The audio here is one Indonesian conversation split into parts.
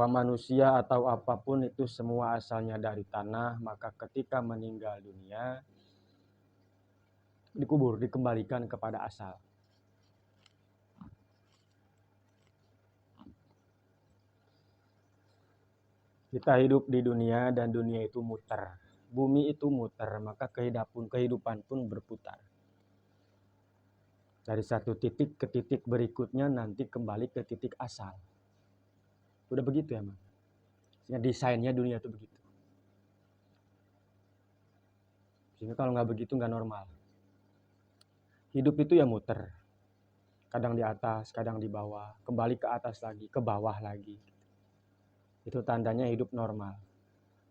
manusia atau apapun itu semua asalnya dari tanah, maka ketika meninggal dunia dikubur, dikembalikan kepada asal. Kita hidup di dunia dan dunia itu muter. Bumi itu muter, maka kehidupan pun berputar. Dari satu titik ke titik berikutnya nanti kembali ke titik asal. Udah begitu ya, Mas? Desainnya dunia itu begitu. Sehingga kalau nggak begitu nggak normal. Hidup itu ya muter. Kadang di atas, kadang di bawah. Kembali ke atas lagi, ke bawah lagi. Itu tandanya hidup normal.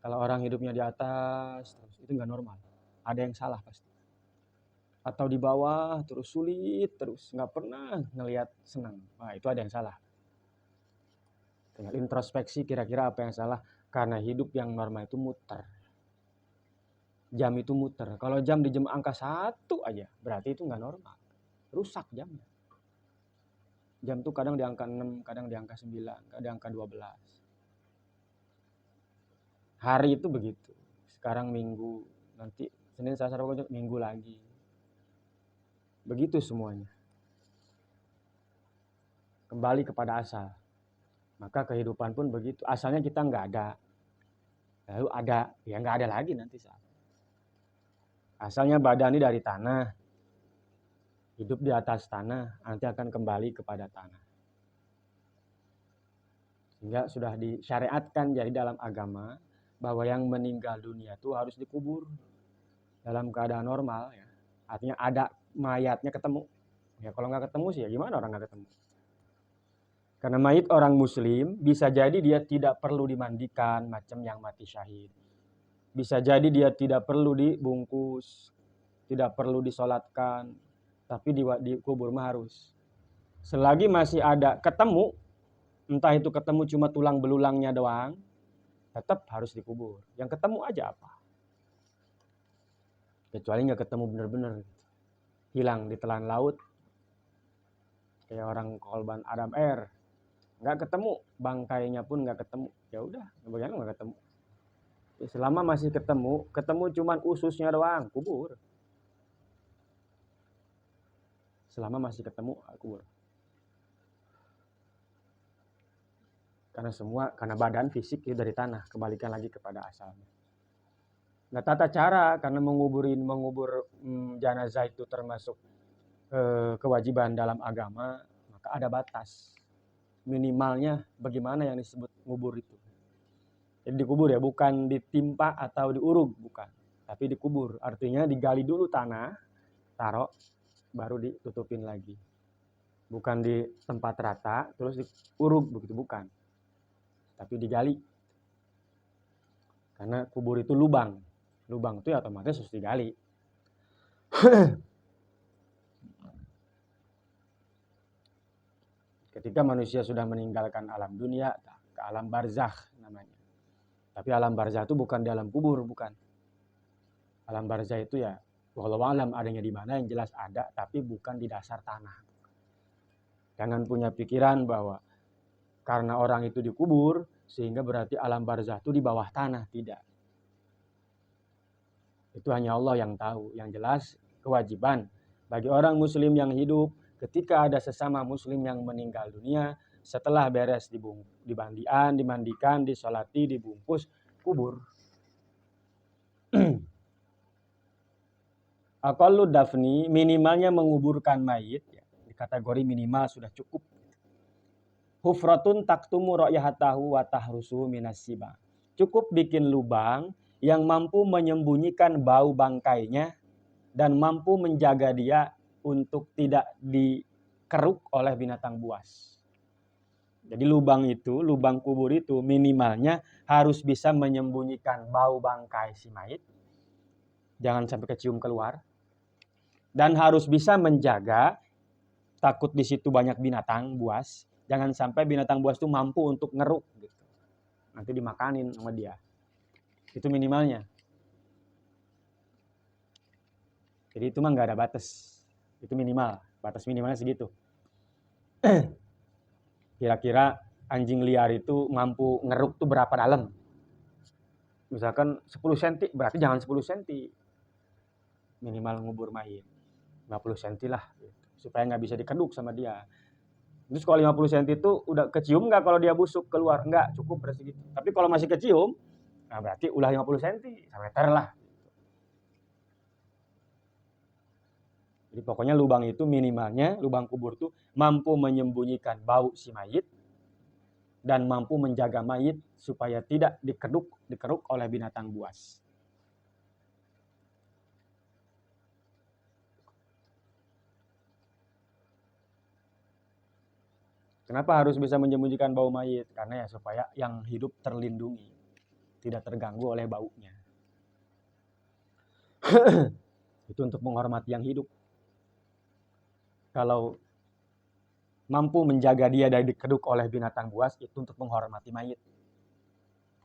Kalau orang hidupnya di atas terus, itu nggak normal. Ada yang salah pasti. Atau di bawah terus sulit terus, nggak pernah ngelihat senang. Nah, itu ada yang salah. Tinggal introspeksi kira-kira apa yang salah. Karena hidup yang normal itu muter. Jam itu muter. Kalau jam di jam angka 1 aja, berarti itu nggak normal. Rusak jamnya. Jam itu kadang di angka 6, kadang di angka 9, kadang di angka 12. Hari itu begitu. Sekarang Minggu, nanti Senin, Selasa, Rabu, Minggu lagi. Begitu semuanya. Kembali kepada asal. Maka kehidupan pun begitu. Asalnya kita nggak ada. Lalu ada, ya nggak ada lagi nanti saat. Asalnya badan ini dari tanah. Hidup di atas tanah, nanti akan kembali kepada tanah. Sehingga sudah disyariatkan jadi dalam agama bahwa yang meninggal dunia itu harus dikubur dalam keadaan normal ya. Artinya ada mayatnya ketemu. Ya kalau nggak ketemu sih ya gimana orang nggak ketemu. Karena mayit orang muslim bisa jadi dia tidak perlu dimandikan macam yang mati syahid. Bisa jadi dia tidak perlu dibungkus, tidak perlu disolatkan, tapi dikubur mah harus. Selagi masih ada ketemu, entah itu ketemu cuma tulang belulangnya doang, tetap harus dikubur. Yang ketemu aja apa? Kecuali nggak ketemu benar-benar, hilang di telan laut, kayak orang korban Adam Air, nggak ketemu, bangkainya pun nggak ketemu. Ya udah, bagaimana nggak ketemu? Selama masih ketemu cuman ususnya doang, kubur. Selama masih ketemu, kubur. Karena badan fisik itu dari tanah, kembalikan lagi kepada asalnya. Nah, tata cara karena mengubur jenazah itu termasuk kewajiban dalam agama, maka ada batas. Minimalnya bagaimana yang disebut ngubur itu. Jadi dikubur ya, bukan ditimpa atau diuruk, bukan. Tapi dikubur, artinya digali dulu tanah, taruh, baru ditutupin lagi. Bukan di tempat rata, terus diuruk, begitu bukan. Tapi digali. Karena kubur itu lubang. Lubang itu ya otomatis harus digali. Ketika manusia sudah meninggalkan alam dunia, ke alam barzakh namanya. Tapi alam barzakh itu bukan di alam kubur, bukan. Alam barzakh itu ya, wallahu alam adanya di mana, yang jelas ada, tapi bukan di dasar tanah. Jangan punya pikiran bahwa karena orang itu dikubur, sehingga berarti alam barzakh itu di bawah tanah. Tidak. Itu hanya Allah yang tahu. Yang jelas kewajiban bagi orang muslim yang hidup, ketika ada sesama muslim yang meninggal dunia, setelah beres dimandikan, disolati, dibungkus, kubur. Aqallu dafni, minimalnya menguburkan mayit, ya, di kategori minimal sudah cukup. Hufratun taktumu ra'yahatahu wa tahrusuhu minasiba. Cukup bikin lubang yang mampu menyembunyikan bau bangkainya dan mampu menjaga dia untuk tidak dikeruk oleh binatang buas. Jadi lubang kubur itu minimalnya harus bisa menyembunyikan bau bangkai si mayit. Jangan sampai kecium keluar. Dan harus bisa menjaga, takut di situ banyak binatang buas. Jangan sampai binatang buas itu mampu untuk ngeruk. Gitu. Nanti dimakanin sama dia. Itu minimalnya. Jadi itu mah nggak ada batas. Itu minimal. Batas minimalnya segitu. Kira-kira anjing liar itu mampu ngeruk tuh berapa dalam. Misalkan 10 cm, berarti jangan 10 cm. Minimal ngubur mayit 50 cm lah, supaya nggak bisa dikeduk sama dia. Terus kalau 50 cm itu udah kecium nggak kalau dia busuk keluar? Nggak, cukup berarti gitu. Tapi kalau masih kecium, nah berarti ulah 50 cm, 1 meter lah. Jadi pokoknya lubang itu minimalnya, lubang kubur itu mampu menyembunyikan bau si mayit dan mampu menjaga mayit supaya tidak dikeruk oleh binatang buas. Kenapa harus bisa menyembunyikan bau mayit? Karena ya supaya yang hidup terlindungi, tidak terganggu oleh baunya. Itu untuk menghormati yang hidup. Kalau mampu menjaga dia dari dikeduk oleh binatang buas, itu untuk menghormati mayit.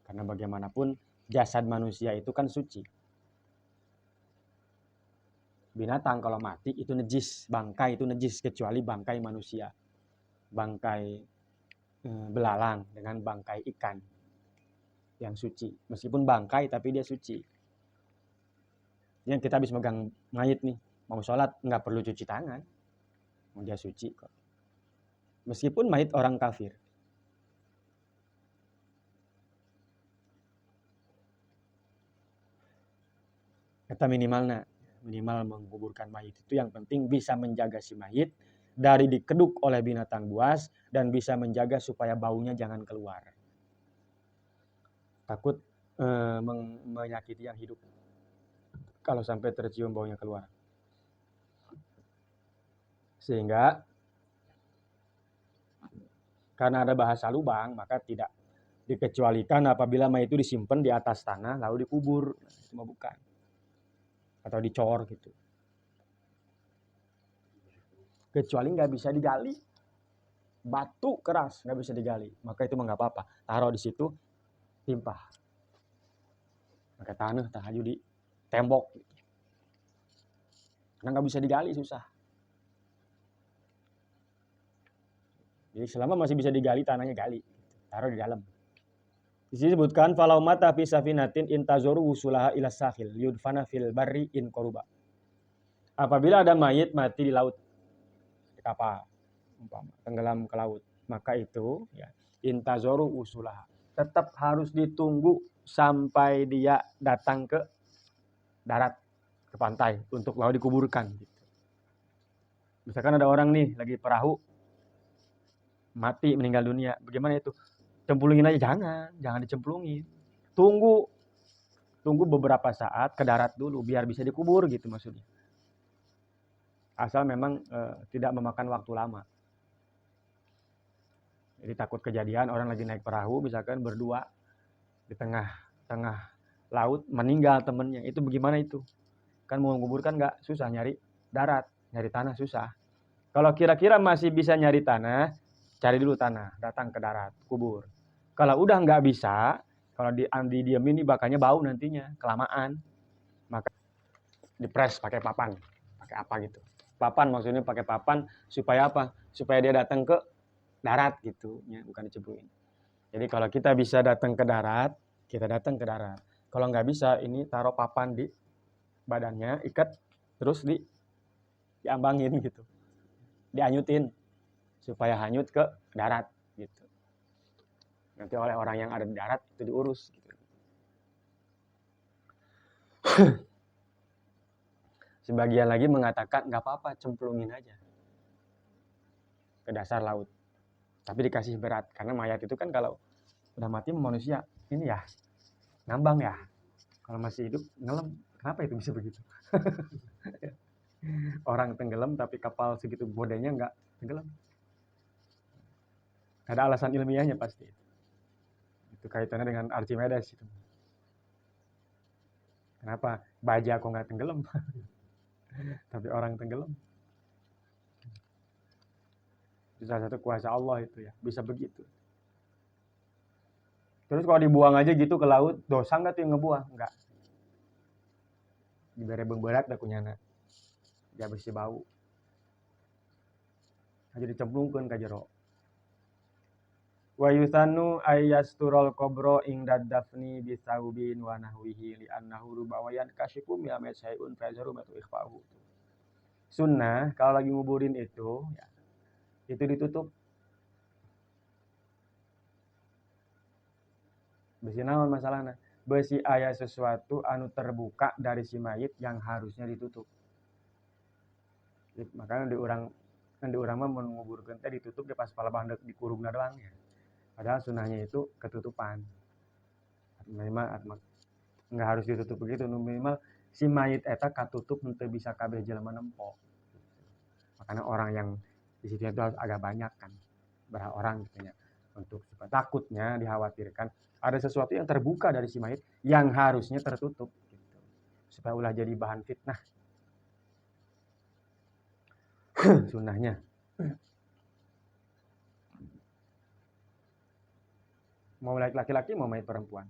Karena bagaimanapun jasad manusia itu kan suci. Binatang kalau mati itu najis, bangkai itu najis, kecuali bangkai manusia. Bangkai belalang dengan bangkai ikan yang suci. Meskipun bangkai tapi dia suci. Yang kita habis megang mayit nih, mau sholat nggak perlu cuci tangan. Dia suci kok. Meskipun mayit orang kafir. Kata minimal menguburkan mayit itu yang penting bisa menjaga si mayit dari dikeduk oleh binatang buas dan bisa menjaga supaya baunya jangan keluar. Takut menyakiti yang hidup kalau sampai tercium baunya keluar. Sehingga karena ada bahasa lubang, maka tidak dikecualikan apabila mayit itu disimpan di atas tanah lalu dikubur. Cuma bukan. Atau dicor gitu. Kecuali nggak bisa digali. Batu keras nggak bisa digali. Maka itu nggak apa-apa. Taruh di situ, timpah. Pakai tanah, tahaju di tembok. Karena nggak bisa digali, susah. Jadi selama masih bisa digali, tanahnya gali. Taruh di dalam. Di sini disebutkan falau mata fi safinatin intazoru usulaha ila sahil yudfana fil barri in koruba. Apabila ada mayit mati di laut, di kapal, tenggelam ke laut, maka itu ya intazoru usulaha. Tetap harus ditunggu sampai dia datang ke darat, ke pantai untuk lalu dikuburkan. Misalkan ada orang nih lagi perahu mati meninggal dunia, bagaimana itu? Cemplungin aja, jangan dicemplungin. Tunggu beberapa saat ke darat dulu biar bisa dikubur gitu maksudnya. Asal memang tidak memakan waktu lama. Jadi takut kejadian orang lagi naik perahu misalkan berdua di tengah laut meninggal temennya, itu bagaimana itu? Kan mau menguburkan nggak susah, nyari darat, nyari tanah susah. Kalau kira-kira masih bisa nyari tanah, cari dulu tanah, datang ke darat, kubur. Kalau udah nggak bisa, kalau didiemin ini bakalnya bau nantinya, kelamaan. Maka dipres pakai papan, pakai apa gitu. Papan maksudnya pakai papan supaya apa? Supaya dia datang ke darat gitu, ya, bukan dicemplungin. Jadi kalau kita bisa datang ke darat, kita datang ke darat. Kalau nggak bisa, ini taruh papan di badannya, ikat, terus diambangin gitu, dianyutin supaya hanyut ke darat gitu. Nanti oleh orang yang ada di darat itu diurus gitu. Sebagian lagi mengatakan nggak apa-apa, cemplungin aja ke dasar laut. Tapi dikasih berat karena mayat itu kan kalau udah mati manusia ini ya ngambang ya. Kalau masih hidup ngelam, kenapa itu bisa begitu? Orang tenggelam tapi kapal segitu bodenya nggak tenggelam. Ada alasan ilmiahnya pasti. Itu kaitannya dengan Archimedes itu. Kenapa baja kok nggak tenggelam? Tapi orang tenggelam. Itu salah satu kuasa Allah itu ya, bisa begitu. Terus kalau dibuang aja gitu ke laut, dosa nggak tuh yang ngebuang? Nggak. Diberi berat dah kunyana. Dia bersih bau. Aja dicemplungkan ke jero. Wa yusannu ayyasturul qabra ingdad dafni bisaubin wa nahwihi li annahu rubawayan kasyifu min syai'un fa yazharu ma ikhfahu. Sunnah kalau lagi nguburin itu ya, itu ditutup. Besi naon masalahna? Besi aya sesuatu anu terbuka dari si mayit yang harusnya ditutup. Makanya di urang mah mun nguburkeun teh ditutup di pas palebah handeup dikurungna doang ya. Padahal sunahnya itu ketutupan. Minimal nggak harus ditutup begitu, minimal si mayit eta katutup henteu bisa kabeh jelema nempo. Makanya orang yang di situ itu harus agak banyak kan, berapa orang gitu ya, untuk supaya takutnya dikhawatirkan ada sesuatu yang terbuka dari si mayit yang harusnya tertutup gitu. Supaya ulah jadi bahan fitnah. Sunnahnya. Mau laki-laki mau mayit perempuan.